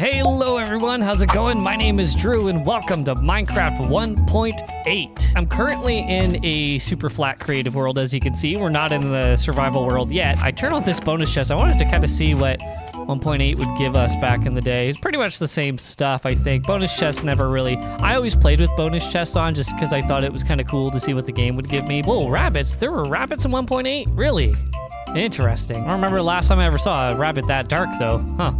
Hello everyone, how's it going? My name is Drew and welcome to Minecraft 1.8. I'm currently in a super flat creative world, as you can see. We're not in the survival world yet. I turned on this bonus chest. I wanted to kind of see what 1.8 would give us back in the day. It's pretty much the same stuff, I think. Bonus chests never really... I always played with bonus chests on just because I thought it was kind of cool to see what the game would give me. Whoa, rabbits. There were rabbits in 1.8? Really? Interesting. I don't remember last time I ever saw a rabbit that dark, though. Huh.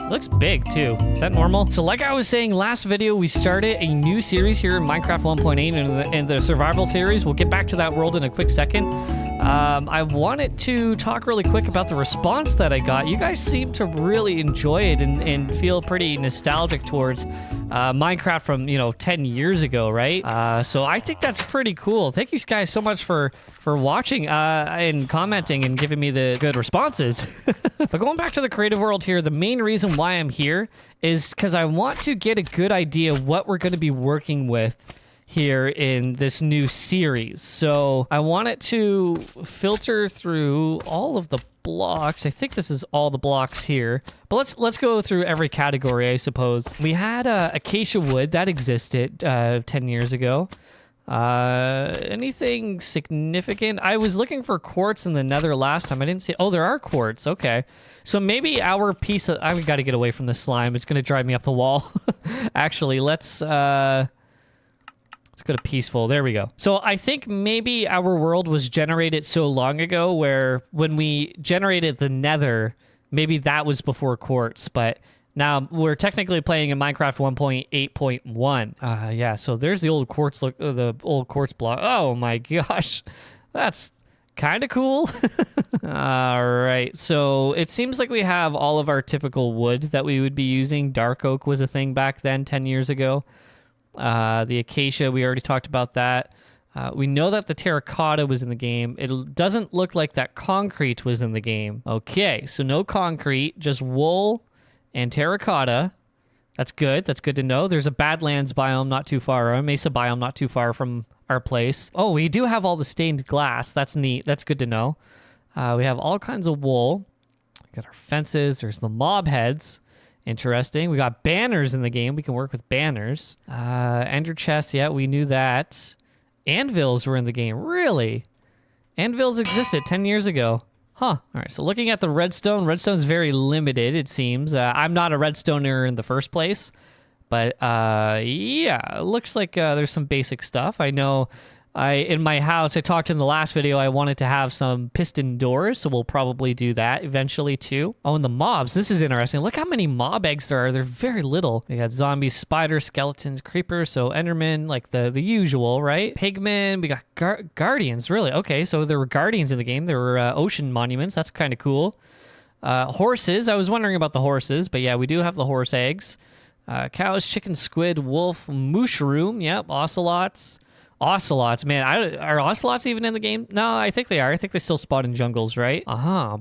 Looks big too. Is that normal? So like I was saying last video, we started a new series here in Minecraft 1.8 in the survival series. We'll get back to that world in a quick second. I wanted to talk really quick about the response that I got. You guys seem to really enjoy it and feel pretty nostalgic towards Minecraft from, 10 years ago, right? So I think that's pretty cool. Thank you guys so much for watching and commenting and giving me the good responses. But going back to the creative world here, the main reason why I'm here is because I want to get a good idea of what we're going to be working with here in this new series. So I wanted to filter through all of the blocks. I think this is all the blocks here, but let's go through every category, I suppose. We had acacia wood that existed 10 years ago. Anything significant? I was looking for quartz in the nether last time. I didn't see... Oh, there are quartz. Okay. So maybe our piece of... I've got to get away from this slime. It's going to drive me up the wall. Actually, let's go to peaceful. There we go. So I think maybe our world was generated so long ago where when we generated the nether, maybe that was before quartz, but now we're technically playing in Minecraft 1.8.1. Yeah, so there's the old quartz look, the old quartz block. Oh my gosh. That's kind of cool. All right. So it seems like we have all of our typical wood that we would be using. Dark oak was a thing back then 10 years ago. The acacia, we already talked about that. We know that the terracotta was in the game. It doesn't look like that concrete was in the game. Okay, so no concrete, just wool and terracotta. That's good. That's good to know. There's a Badlands biome not too far, or a Mesa biome not too far from our place. Oh, we do have all the stained glass. That's neat. That's good to know. We have all kinds of wool. We got our fences. There's the mob heads. Interesting. We got banners in the game. We can work with banners. Ender chests. Yeah, we knew that. Anvils were in the game. Really? Anvils existed 10 years ago. Huh. All right. So looking at the redstone, redstone's very limited, it seems. I'm not a redstoner in the first place. But yeah, it looks like there's some basic stuff. I know in my house, I talked in the last video, I wanted to have some piston doors, so we'll probably do that eventually too. Oh, and the mobs. This is interesting. Look how many mob eggs there are. They're very little. We got zombies, spiders, skeletons, creepers, so endermen, like the usual, right? Pigmen. We got guardians, really. Okay, so there were guardians in the game. There were ocean monuments. That's kind of cool. Horses. I was wondering about the horses, but yeah, we do have the horse eggs. Cows, chicken, squid, wolf, mushroom. Yep, ocelots. Ocelots, man, are ocelots even in the game? No, I think they are. I think they still spawn in jungles, right?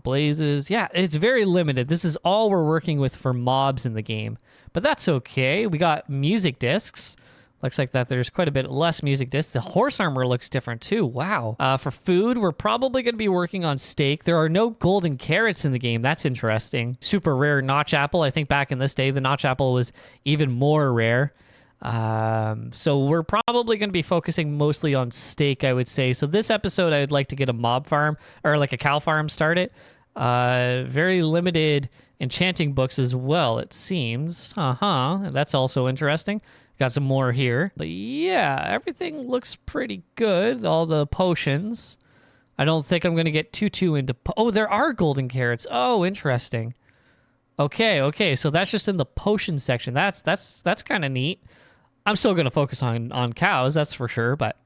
Blazes. Yeah, it's very limited. This is all we're working with for mobs in the game, but that's okay. We got music discs. Looks like that there's quite a bit less music discs. The horse armor looks different too. Wow. For food, we're probably going to be working on steak. There are no golden carrots in the game. That's interesting. Super rare notch apple. I think back in this day, the notch apple was even more rare. So we're probably going to be focusing mostly on steak, I would say. So this episode, I would like to get a mob farm or like a cow farm started. Very limited enchanting books as well, it seems. That's also interesting. Got some more here. But yeah, everything looks pretty good. All the potions. I don't think I'm going to get too into... Oh, there are golden carrots. Oh, interesting. Okay. So that's just in the potion section. That's kind of neat. I'm still going to focus on cows, that's for sure, but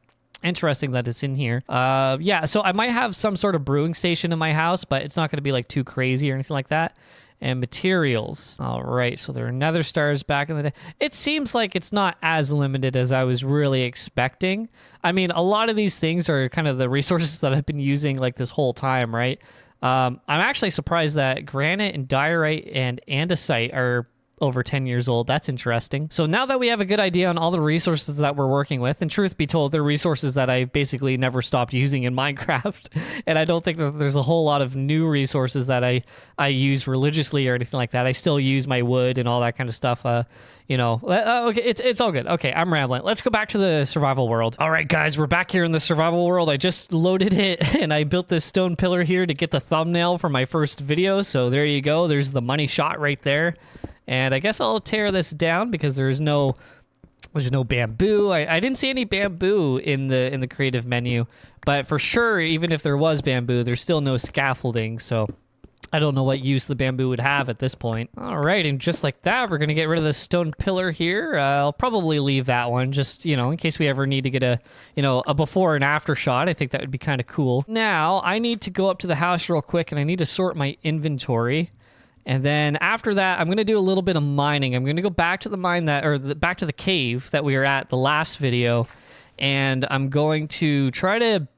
interesting that it's in here. Yeah, so I might have some sort of brewing station in my house, but it's not going to be like too crazy or anything like that. And materials. All right, so there are nether stars back in the day. It seems like it's not as limited as I was really expecting. I mean, a lot of these things are kind of the resources that I've been using like this whole time, right? I'm actually surprised that granite and diorite and andesite are over 10 years old. That's interesting. So now that we have a good idea on all the resources that we're working with, and truth be told, they're resources that I basically never stopped using in Minecraft, and I don't think that there's a whole lot of new resources that I use religiously or anything like that. I still use my wood and all that kind of stuff. Okay, it's all good. Okay, I'm rambling. Let's go back to the survival world. All right, guys, we're back here in the survival world. I just loaded it, and I built this stone pillar here to get the thumbnail for my first video. So there you go. There's the money shot right there. And I guess I'll tear this down because there's no bamboo. I didn't see any bamboo in the creative menu, but for sure, even if there was bamboo, there's still no scaffolding. So I don't know what use the bamboo would have at this point. All right, and just like that, we're going to get rid of the stone pillar here. I'll probably leave that one just, in case we ever need to get a before and after shot. I think that would be kind of cool. Now, I need to go up to the house real quick, and I need to sort my inventory. And then after that, I'm going to do a little bit of mining. I'm going to go back to the back to the cave that we were at the last video, and I'm going to try to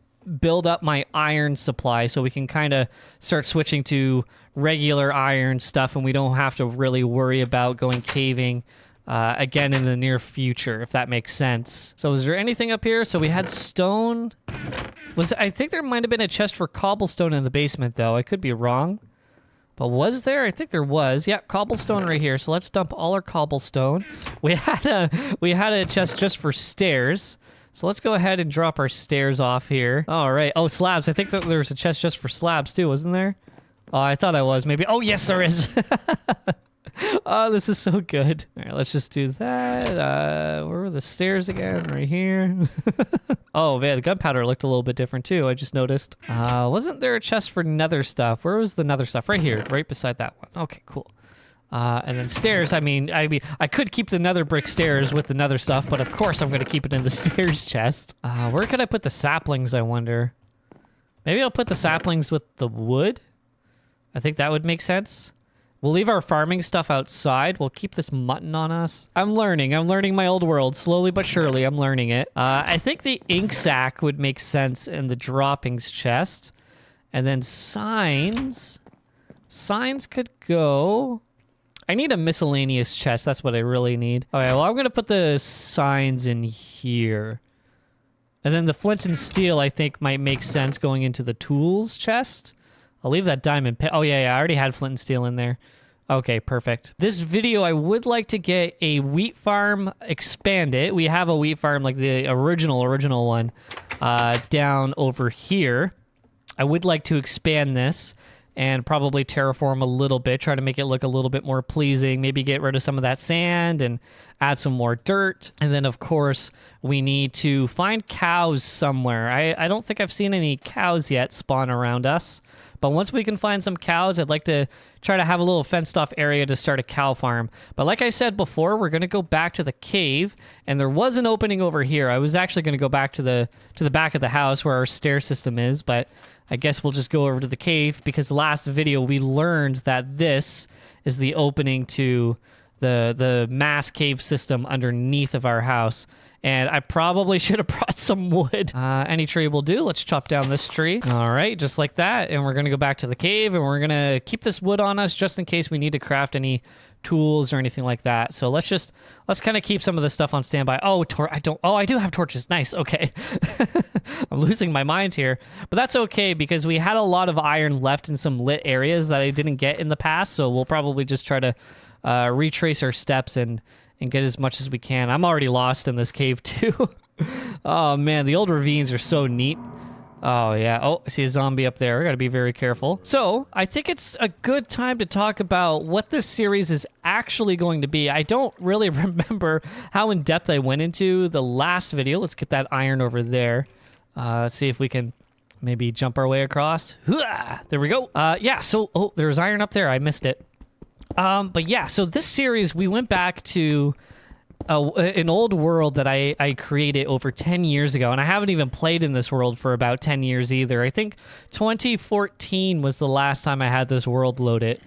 build up my iron supply so we can kind of start switching to regular iron stuff, and we don't have to really worry about going caving again in the near future, if that makes sense. So is there anything up here? So we had stone. I think there might have been a chest for cobblestone in the basement, though. I could be wrong. But was there? I think there was. Yeah, cobblestone right here. So let's dump all our cobblestone. We had a chest just for stairs. So let's go ahead and drop our stairs off here. All right. Oh, slabs. I think that there's a chest just for slabs too, wasn't there? Oh, I thought I was maybe. Oh, yes, there is. Oh, this is so good. All right, let's just do that. Where were the stairs again? Right here. Oh, man, the gunpowder looked a little bit different too. I just noticed. Wasn't there a chest for nether stuff? Where was the nether stuff? Right here, right beside that one. Okay, cool. And then stairs, I mean, I could keep the nether brick stairs with the nether stuff, but of course I'm going to keep it in the stairs chest. Where could I put the saplings, I wonder? Maybe I'll put the saplings with the wood? I think that would make sense. We'll leave our farming stuff outside. We'll keep this mutton on us. I'm learning my old world. Slowly but surely, I'm learning it. I think the ink sack would make sense in the droppings chest. And then signs. Signs could go... I need a miscellaneous chest. That's what I really need. Okay, well, I'm going to put the signs in here. And then the flint and steel, I think, might make sense going into the tools chest. I'll leave that diamond pit. Oh, yeah, I already had flint and steel in there. Okay, perfect. This video, I would like to get a wheat farm, expand it. We have a wheat farm, like the original one, down over here. I would like to expand this and probably terraform a little bit, try to make it look a little bit more pleasing, maybe get rid of some of that sand and add some more dirt. And then, of course, we need to find cows somewhere. I don't think I've seen any cows yet spawn around us. But once we can find some cows, I'd like to try to have a little fenced-off area to start a cow farm. But like I said before, we're going to go back to the cave, and there was an opening over here. I was actually going to go back to the back of the house where our stair system is, but I guess we'll just go over to the cave because the last video we learned that this is the opening to the mass cave system underneath of our house. And I probably should have brought some wood. Any tree will do. Let's chop down this tree. All right, just like that. And we're going to go back to the cave, and we're going to keep this wood on us just in case we need to craft any tools or anything like that. So let's kind of keep some of this stuff on standby. Oh, I do have torches. Nice. Okay. I'm losing my mind here. But that's okay because we had a lot of iron left in some lit areas that I didn't get in the past. So we'll probably just try to retrace our steps and get as much as we can. I'm already lost in this cave too. Oh man, the old ravines are so neat. Oh yeah. Oh, I see a zombie up there. I gotta be very careful. So I think it's a good time to talk about what this series is actually going to be. I don't really remember how in depth I went into the last video. Let's get that iron over there. Let's see if we can maybe jump our way across. There we go. Yeah, so, there's iron up there. I missed it. But yeah, so this series, we went back to an old world that I created over 10 years ago, and I haven't even played in this world for about 10 years either. I think 2014 was the last time I had this world loaded.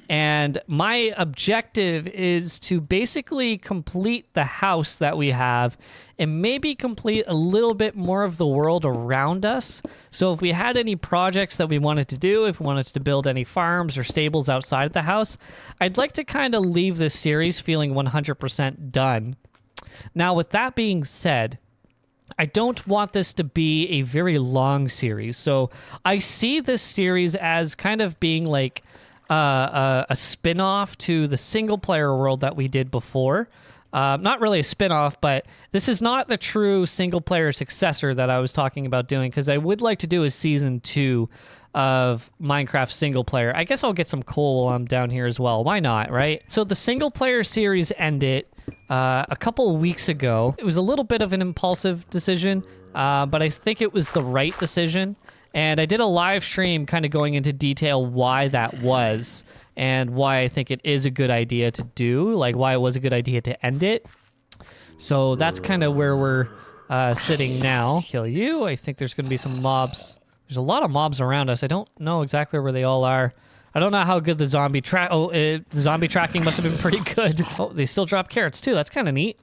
And my objective is to basically complete the house that we have and maybe complete a little bit more of the world around us. So if we had any projects that we wanted to do, if we wanted to build any farms or stables outside of the house, I'd like to kind of leave this series feeling 100% done. Now, with that being said, I don't want this to be a very long series. So I see this series as kind of being like a spin-off to the single-player world that we did before. Not really a spin-off, but this is not the true single-player successor that I was talking about doing, because I would like to do a season 2 of Minecraft single player. I guess I'll get some coal while I'm down here as well. Why not, right? So the single player series ended a couple of weeks ago. It was a little bit of an impulsive decision, but I think it was the right decision. And I did a live stream kind of going into detail why that was and why I think it is a good idea to do, like why it was a good idea to end it. So that's kind of where we're sitting now. Kill you. I think there's going to be some mobs. There's a lot of mobs around us. I don't know exactly where they all are. I don't know how good the zombie the zombie tracking must have been pretty good. Oh, they still drop carrots too. That's kind of neat.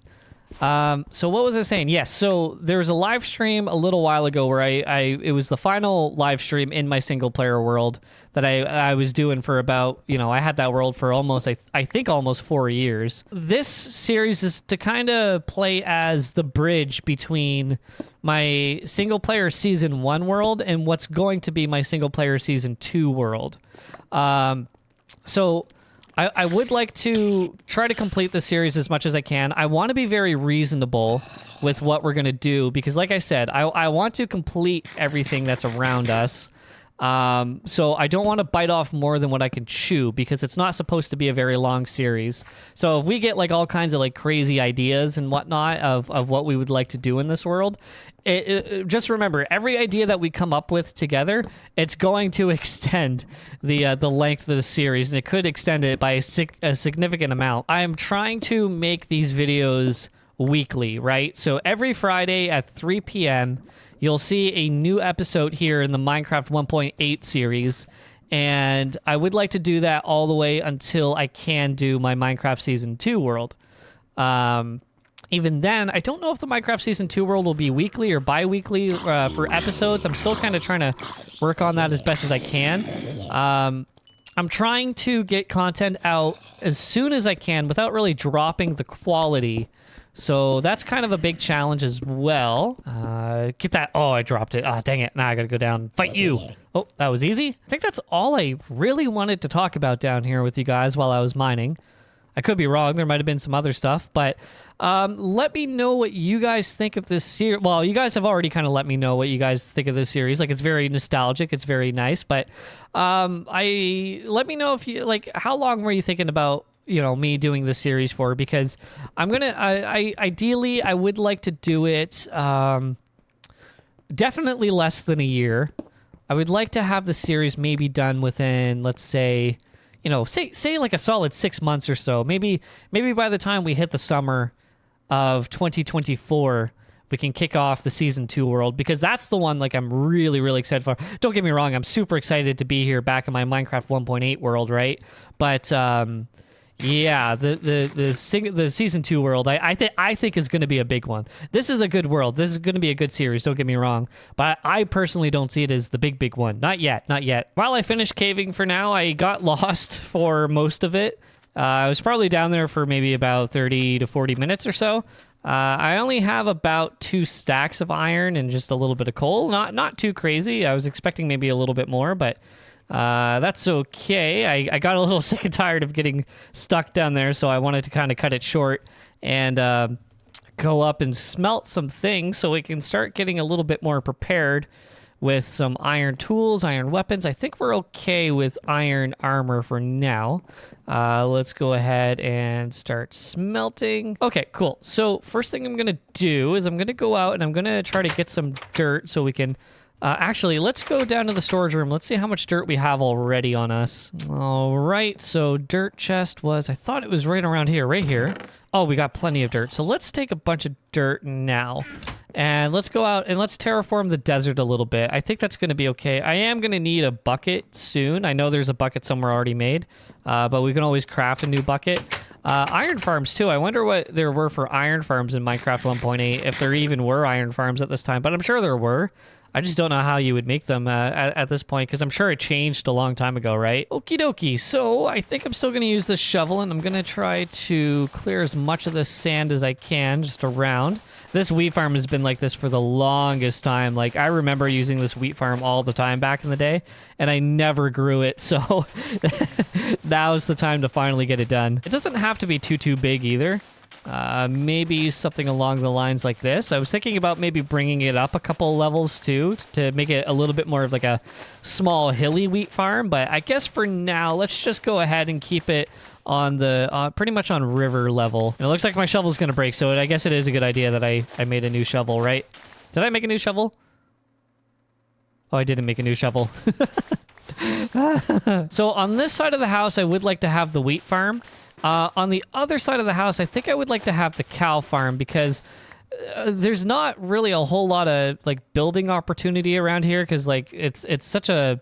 So what was I saying? Yes, so there was a live stream a little while ago where it was the final live stream in my single player world that I was doing for about, I had that world for almost, I think almost 4 years. This series is to kind of play as the bridge between my single player season 1 world and what's going to be my single player season 2 world. So I would like to try to complete the series as much as I can. I want to be very reasonable with what we're going to do because, like I said, I want to complete everything that's around us. So I don't want to bite off more than what I can chew because it's not supposed to be a very long series. So if we get like all kinds of like crazy ideas and whatnot of what we would like to do in this world, just remember, every idea that we come up with together, it's going to extend the length of the series, and it could extend it by a significant amount. I am trying to make these videos weekly, right? So every Friday at 3 p.m., you'll see a new episode here in the Minecraft 1.8 series, and I would like to do that all the way until I can do my Minecraft Season 2 world. Even then, I don't know if the Minecraft Season 2 world will be weekly or bi-weekly for episodes. I'm still kind of trying to work on that as best as I can. I'm trying to get content out as soon as I can without really dropping the quality. So that's kind of a big challenge as well. Get that. Oh, I dropped it. Ah, dang it. Now I gotta go down and fight you. Oh, that was easy. I think that's all I really wanted to talk about down here with you guys while I was mining. I could be wrong. There might have been some other stuff, but let me know what you guys think of this series. Well, you guys have already kind of let me know what you guys think of this series. Like, it's very nostalgic. It's very nice, but let me know if you, like, how long were you thinking about, me doing this series for? Because I'm going to, ideally, I would like to do it definitely less than a year. I would like to have the series maybe done within, let's say, say like a solid 6 months or so. Maybe by the time we hit the summer of 2024, we can kick off the Season 2 world, because that's the one like I'm really, really excited for. Don't get me wrong, I'm super excited to be here back in my Minecraft 1.8 world, right? But yeah, the Season 2 world, I think is going to be a big one. This is a good world. This is going to be a good series, don't get me wrong. But I personally don't see it as the big one. Not yet. While I finished caving for now, I got lost for most of it. I was probably down there for maybe about 30 to 40 minutes or so. I only have about 2 stacks of iron and just a little bit of coal. Not too crazy. I was expecting maybe a little bit more, but that's okay. I got a little sick and tired of getting stuck down there, so I wanted to kind of cut it short and go up and smelt some things so we can start getting a little bit more prepared with some iron tools, iron weapons. I think we're okay with iron armor for now. Let's go ahead and start smelting. Okay, cool. So first thing I'm going to do is I'm going to go out and I'm going to try to get some dirt so we can... actually, let's go down to the storage room. Let's see how much dirt we have already on us. All right, so dirt chest was... I thought it was right around here, right here. Oh, we got plenty of dirt. So let's take a bunch of dirt now. And let's go out and let's terraform the desert a little bit. I think that's going to be okay. I am going to need a bucket soon. I know there's a bucket somewhere already made, but we can always craft a new bucket. Iron farms too. I wonder what there were for iron farms in Minecraft 1.8, if there even were iron farms at this time, but I'm sure there were. I just don't know how you would make them at this point, because I'm sure it changed a long time ago, right? Okie dokie. So I think I'm still going to use this shovel, and I'm going to try to clear as much of this sand as I can just around. This wheat farm has been like this for the longest time. Like, I remember using this wheat farm all the time back in the day, and I never grew it, so now's the time to finally get it done. It doesn't have to be too big either. Maybe something along the lines like this. I was thinking about maybe bringing it up a couple levels too, to make it a little bit more of like a small hilly wheat farm, but I guess for now, let's just go ahead and keep it on the pretty much on river level. And it looks like my shovel's gonna break, so I guess it is a good idea that I made a new shovel, right? Did I make a new shovel? Oh, I didn't make a new shovel. So on this side of the house, I would like to have the wheat farm. On the other side of the house, I think I would like to have the cow farm, because there's not really a whole lot of like building opportunity around here, because like it's such a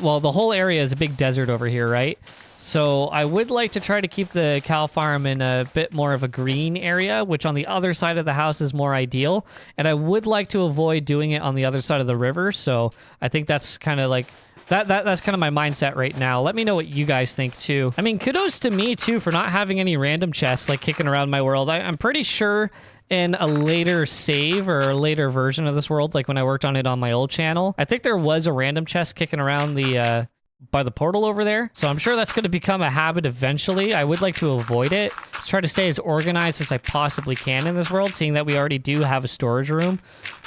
well, the whole area is a big desert over here, right? So I would like to try to keep the cow farm in a bit more of a green area, which on the other side of the house is more ideal. And I would like to avoid doing it on the other side of the river. So I think that's kind of like that's kind of my mindset right now. Let me know what you guys think too. I mean, kudos to me too for not having any random chests like kicking around my world. I'm pretty sure in a later save or a later version of this world, like when I worked on it on my old channel, I think there was a random chest kicking around the by the portal over there. So I'm sure that's going to become a habit eventually. I would like to avoid it. Try to stay as organized as I possibly can in this world, seeing that we already do have a storage room.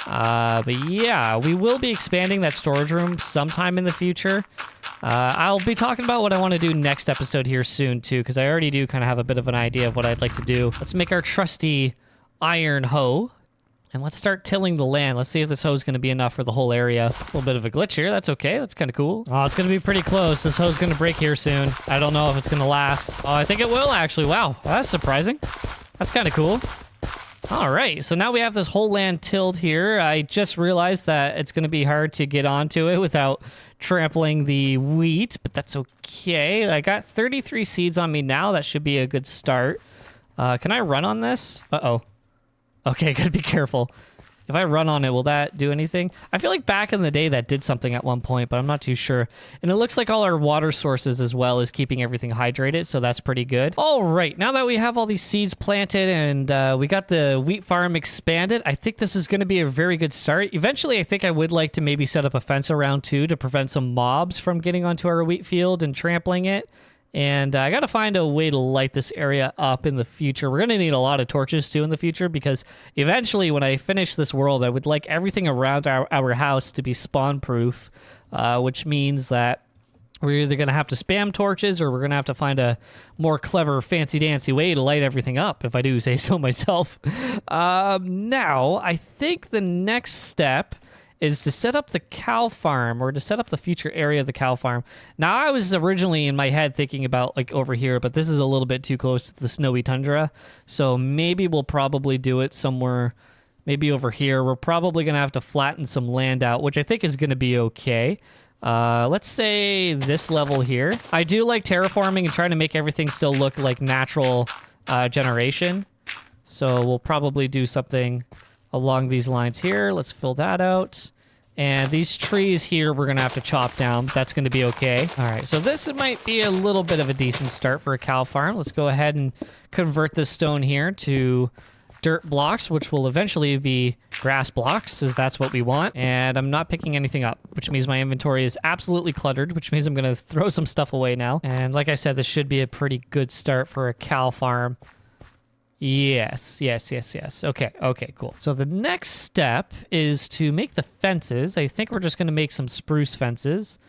But yeah, we will be expanding that storage room sometime in the future. I'll be talking about what I want to do next episode here soon too, because I already do kind of have a bit of an idea of what I'd like to do. Let's make our trusty iron hoe. And let's start tilling the land. Let's see if this hoe is going to be enough for the whole area. A little bit of a glitch here. That's okay. That's kind of cool. Oh, it's going to be pretty close. This hoe's going to break here soon. I don't know if it's going to last. Oh, I think it will, actually. Wow. That's surprising. That's kind of cool. All right. So now we have this whole land tilled here. I just realized that it's going to be hard to get onto it without trampling the wheat, but that's okay. I got 33 seeds on me now. That should be a good start. Can I run on this? Uh-oh. Okay, gotta be careful. If I run on it, will that do anything? I feel like back in the day that did something at one point, but I'm not too sure. And it looks like all our water sources as well is keeping everything hydrated, so that's pretty good. All right, now that we have all these seeds planted and we got the wheat farm expanded, I think this is going to be a very good start. Eventually, I think I would like to maybe set up a fence around too to prevent some mobs from getting onto our wheat field and trampling it. And I got to find a way to light this area up in the future. We're going to need a lot of torches too in the future, because eventually when I finish this world, I would like everything around our house to be spawn proof, which means that we're either going to have to spam torches or we're going to have to find a more clever, fancy-dancy way to light everything up, if I do say so myself. Now, I think the next step is to set up the cow farm, or to set up the future area of the cow farm. Now, I was originally in my head thinking about like over here, but this is a little bit too close to the snowy tundra. So maybe we'll probably do it somewhere, maybe over here. We're probably going to have to flatten some land out, which I think is going to be okay. Let's say this level here. I do like terraforming and trying to make everything still look like natural generation. So we'll probably do something along these lines here. Let's fill that out. And these trees here, we're going to have to chop down. That's going to be okay. All right, so this might be a little bit of a decent start for a cow farm. Let's go ahead and convert this stone here to dirt blocks, which will eventually be grass blocks, so that's what we want. And I'm not picking anything up, which means my inventory is absolutely cluttered, which means I'm going to throw some stuff away now. And like I said, this should be a pretty good start for a cow farm. Yes. Okay, cool. So the next step is to make the fences. I think we're just going to make some spruce fences.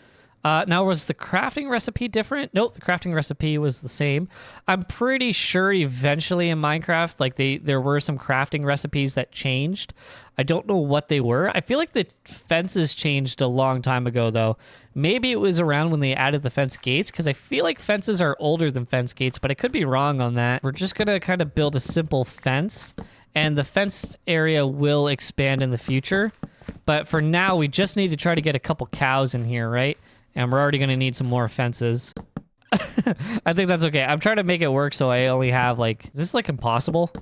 Now, was the crafting recipe different? Nope, the crafting recipe was the same. I'm pretty sure eventually in Minecraft, like there were some crafting recipes that changed. I don't know what they were. I feel like the fences changed a long time ago, though. Maybe it was around when they added the fence gates, because I feel like fences are older than fence gates, but I could be wrong on that. We're just going to kind of build a simple fence. and the fenced area will expand in the future. But for now, we just need to try to get a couple cows in here, right? And we're already going to need some more fences. I think that's okay. I'm trying to make it work so I only have, like... Is this, like, impossible?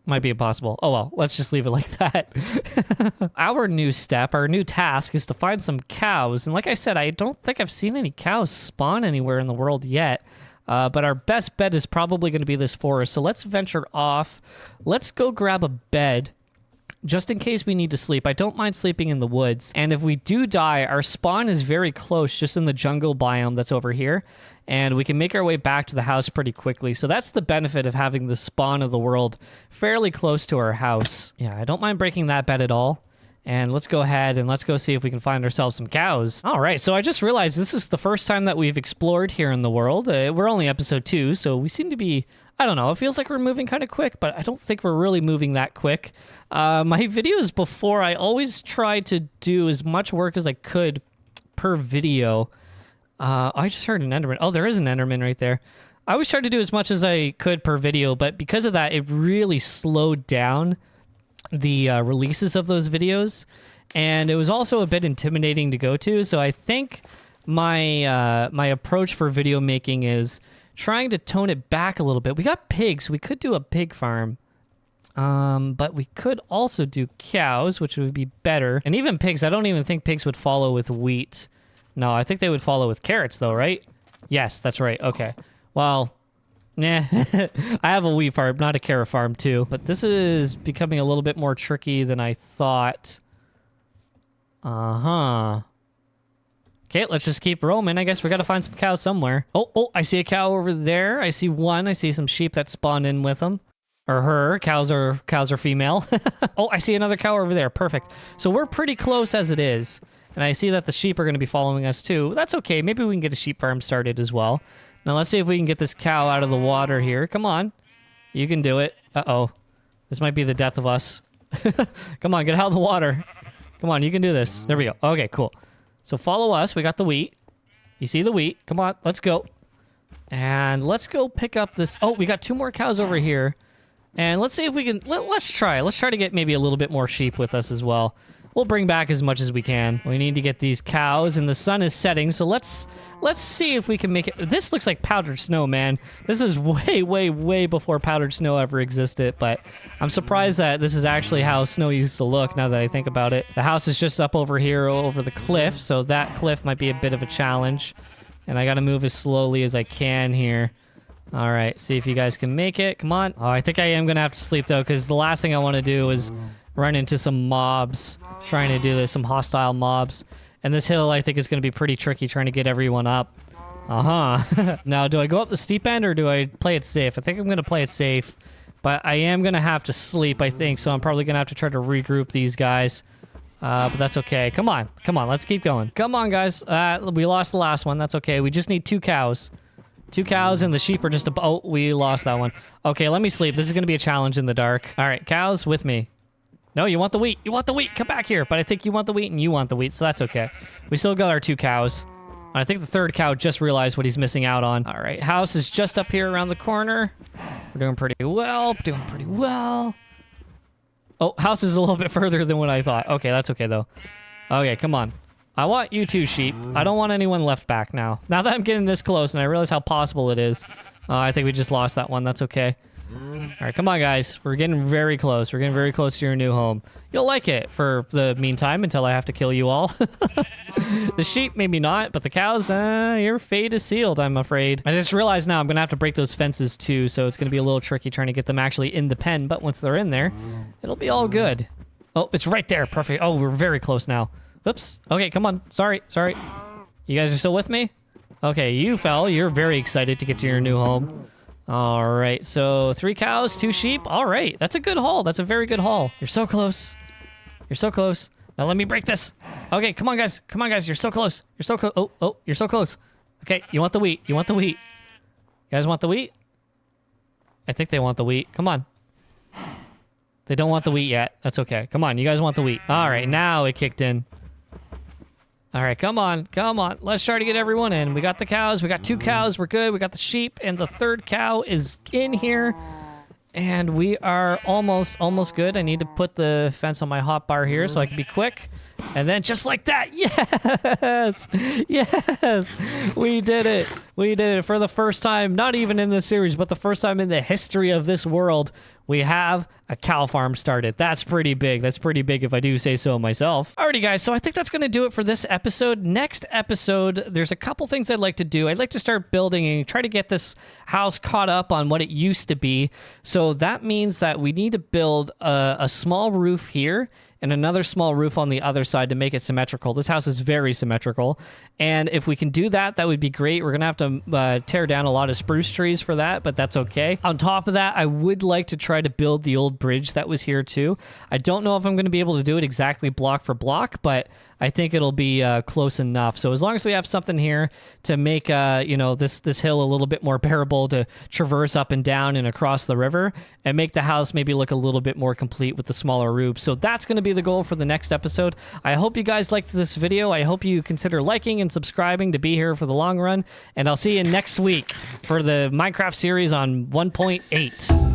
Might be impossible. Oh, well. Let's just leave it like that. Our new step, our new task, is to find some cows. And like I said, I don't think I've seen any cows spawn anywhere in the world yet. But our best bet is probably going to be this forest. So let's venture off. Let's go grab a bed. Just in case we need to sleep. I don't mind sleeping in the woods. And if we do die, our spawn is very close, just in the jungle biome that's over here. And we can make our way back to the house pretty quickly. So that's the benefit of having the spawn of the world fairly close to our house. Yeah, I don't mind breaking that bed at all. And let's go ahead and let's go see if we can find ourselves some cows. All right, so I just realized this is the first time that we've explored here in the world. We're only episode 2, so we seem to be... I don't know, it feels like we're moving kind of quick, but I don't think we're really moving that quick. My videos before, I always tried to do as much work as I could per video. I just heard an Enderman. Oh, there is an Enderman right there. I always tried to do as much as I could per video, but because of that, it really slowed down the releases of those videos. And it was also a bit intimidating to go to, so I think my my approach for video making is trying to tone it back a little bit. We got pigs. We could do a pig farm. But we could also do cows, which would be better. And even pigs, I don't even think pigs would follow with wheat. No, I think they would follow with carrots though, right? Yes, that's right. Okay. Well, nah. I have a wheat farm, not a carrot farm too. But this is becoming a little bit more tricky than I thought. Uh-huh. Okay, let's just keep roaming. I guess we gotta find some cows somewhere. Oh, I see a cow over there. I see one. I see some sheep that spawned in with them. Or her. Cows are female. Oh, I see another cow over there. Perfect. So we're pretty close as it is. And I see that the sheep are going to be following us too. That's okay. Maybe we can get a sheep farm started as well. Now let's see if we can get this cow out of the water here. Come on. You can do it. Uh-oh. This might be the death of us. Come on, get out of the water. Come on, you can do this. There we go. Okay, cool. So follow us. We got the wheat. You see the wheat. Come on, let's go. And let's go pick up this. Oh, we got 2 more cows over here. And let's see if we can... Let's try. Let's try to get maybe a little bit more sheep with us as well. We'll bring back as much as we can. We need to get these cows, and the sun is setting, so let's see if we can make it... This looks like powdered snow, man. This is way, way, way before powdered snow ever existed, but I'm surprised that this is actually how snow used to look, now that I think about it. The house is just up over here, over the cliff, so that cliff might be a bit of a challenge. And I gotta move as slowly as I can here. All right, see if you guys can make it. Come on. Oh, I think I am gonna have to sleep, though, because the last thing I want to do is run into some mobs trying to do this, some hostile mobs. And this hill, I think, is going to be pretty tricky trying to get everyone up. Uh-huh. Now, do I go up the steep end or do I play it safe? I think I'm going to play it safe. But I am going to have to sleep, I think, so I'm probably going to have to try to regroup these guys. But that's okay. Come on. Come on, let's keep going. Come on, guys. We lost the last one. That's okay. We just need 2 cows. 2 cows and the sheep are just... Oh, we lost that one. Okay, let me sleep. This is going to be a challenge in the dark. All right, cows with me. No, you want the wheat. You want the wheat. Come back here. But I think you want the wheat and you want the wheat, so that's okay. We still got our 2 cows. I think the 3rd cow just realized what he's missing out on. All right, house is just up here around the corner. We're doing pretty well. Doing pretty well. Oh, house is a little bit further than what I thought. Okay, that's okay, though. Okay, come on. I want you 2 sheep. I don't want anyone left back now. Now that I'm getting this close and I realize how possible it is, I think we just lost that one. That's okay. All right, come on, guys. We're getting very close. We're getting very close to your new home. You'll like it for the meantime until I have to kill you all. The sheep, maybe not, but the cows, your fate is sealed, I'm afraid. I just realized now I'm going to have to break those fences too, so it's going to be a little tricky trying to get them actually in the pen, but once they're in there, it'll be all good. Oh, it's right there. Perfect. Oh, we're very close now. Oops. Okay, come on. Sorry. You guys are still with me? Okay, you fell. You're very excited to get to your new home. All right, so 3 cows, 2 sheep. All right, that's a good haul. That's a very good haul. You're so close. You're so close. Now let me break this. Okay, come on, guys. Come on, guys. You're so close. You're so close. Oh, you're so close. Okay, you want the wheat. You want the wheat. You guys want the wheat? I think they want the wheat. Come on. They don't want the wheat yet. That's okay. Come on, you guys want the wheat. All right, now it kicked in. All right, come on. Let's try to get everyone in. We got the cows. We got 2 cows. We're good. We got the sheep, and the 3rd cow is in here. And we are almost good. I need to put the fence on my hotbar here so I can be quick. And then just like that, yes! Yes! We did it! We did it for the first time, not even in this series, but the first time in the history of this world, we have a cow farm started. That's pretty big. That's pretty big if I do say so myself. Alrighty, guys, so I think that's going to do it for this episode. Next episode, there's a couple things I'd like to do. I'd like to start building and try to get this house caught up on what it used to be. So that means that we need to build a small roof here and another small roof on the other side to make it symmetrical. This house is very symmetrical. And if we can do that, that would be great. We're going to have to tear down a lot of spruce trees for that, but that's okay. On top of that, I would like to try to build the old bridge that was here too. I don't know if I'm going to be able to do it exactly block for block, but I think it'll be close enough. So as long as we have something here to make this hill a little bit more bearable to traverse up and down and across the river and make the house maybe look a little bit more complete with the smaller roof. So that's going to be the goal for the next episode. I hope you guys liked this video. I hope you consider liking and subscribing to be here for the long run. And I'll see you next week for the Minecraft series on 1.8.